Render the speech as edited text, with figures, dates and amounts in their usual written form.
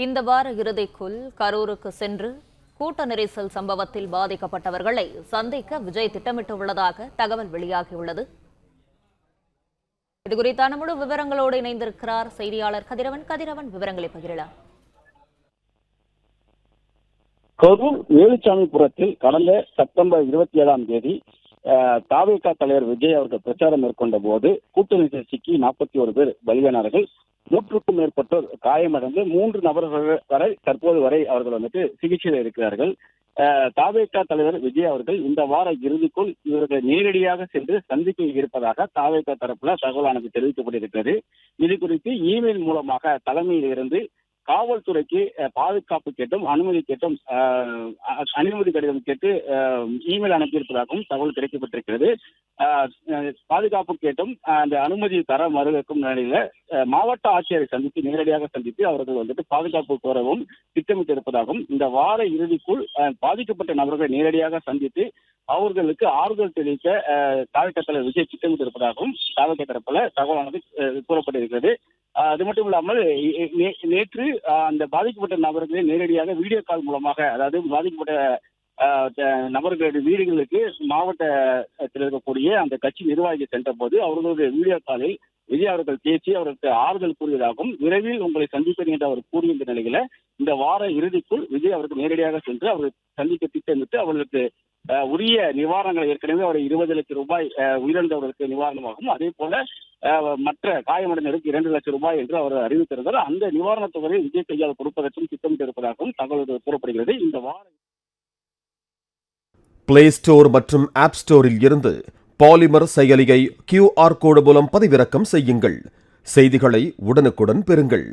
இந்த வார இறுதிக்குள் கரூருக்கு சென்று கூட்ட நெரிசல் சம்பவத்தில் பாதிக்கப்பட்டவர்களை சந்திக்க விஜய் திட்டமிட்டுள்ளதாக தகவல் வெளியாகியுள்ளது. இதுகுறித்தான முழு விவரங்களோடு இணைந்திருக்கிறார் செய்தியாளர் கதிரவன். விவரங்களை பகிரலாம். கரூர் வேலுச்சாமிபுரத்தில் கடந்த செப்டம்பர் 27ஆம் தேதி தாவேகா தலைவர் விஜய் அவர்கள் பிரச்சாரம் மேற்கொண்ட போது கூட்ட நெரிசல் சிக்கி 41 பேர் பலியானார்கள். 100க்கும் மேற்பட்டோர் காயமடைந்து 3 நபர்கள் வரை தற்போது வரை அவர்கள் சிகிச்சையில் இருக்கிறார்கள். தாவேகா தலைவர் விஜய் அவர்கள் இந்த வார இறுதிக்குள் இவர்களை நேரடியாக சென்று சந்திக்க இருப்பதாக தாவேகா தரப்புல தகவலானது தெரிவிக்கப்பட்டிருக்கிறது. இது குறித்து இமெயில் மூலமாக தலைமையில் இருந்து காவல்துறைக்கு பாதுகாப்பு கேட்டும் அனுமதி கடிதம் கேட்டு இமெயில் அனுப்பியிருப்பதாகவும் தகவல் கிடைக்கப்பட்டிருக்கிறது. பாதுகாப்பு கேட்டும் அந்த அனுமதி தர மறுக்கும் நிலையில மாவட்ட ஆட்சியரை சந்தித்து நேரடியாக சந்தித்து அவர்கள் பாதுகாப்பு கோரவும் திட்டமிட்டு இருப்பதாகவும் இந்த வார இறுதிக்குள் பாதிக்கப்பட்ட நபர்களை நேரடியாக சந்தித்து அவர்களுக்கு ஆறுதல் தெரிவிக்க தாவேகா தலைவர் விஜய் திட்டமிட்டு இருப்பதாகவும் தாவேகா தரப்புல தகவலானது கூறப்பட்டிருக்கிறது. அது மட்டும் இல்லாமல் நேற்று அந்த பாதிக்கப்பட்ட நபர்களை நேரடியாக வீடியோ கால் மூலமாக, அதாவது பாதிக்கப்பட்ட நபர்களுடைய வீடுகளுக்கு மாவட்டத்தில் இருக்கக்கூடிய அந்த கட்சி நிர்வாகிகள் சென்ற போது அவர்களுடைய வீடியோ காலில் விஜய் அவர்கள் பேசி அவர்களுக்கு ஆறுதல் கூறியதாகவும் விரைவில் உங்களை சந்திப்பேன் என்று அவர் கூறிய நிலையில இந்த வார இறுதிக்குள் விஜய் அவர்கள் நேரடியாக சென்று அவர்கள் சந்திக்க திட்டமிட்டு அவர்களுக்கு உரிய நிவாரணங்களை ஏற்கனவே அவர் 20 லட்சம் ரூபாய் உயிரிழந்தவர்களுக்கு நிவாரணமாகும், அதே போல மற்ற காயமடைந்தவருக்கு 2 லட்சம் ரூபாய் என்று அவர் அறிவித்திருந்தார். அந்த நிவாரணத் தொகையை விஜய் கையால் கொடுப்பதற்கும் திட்டமிட்டு இருப்பதாகவும் தகவல் கூறப்படுகிறது. இந்த வாரம் பிளே ஸ்டோர் மற்றும் ஆப் ஸ்டோரில் இருந்து பாலிமர் செயலியை QR கோடு மூலம் பதிவிறக்கம் செய்யுங்கள். செய்திகளை உடனுக்குடன் பெறுங்கள்.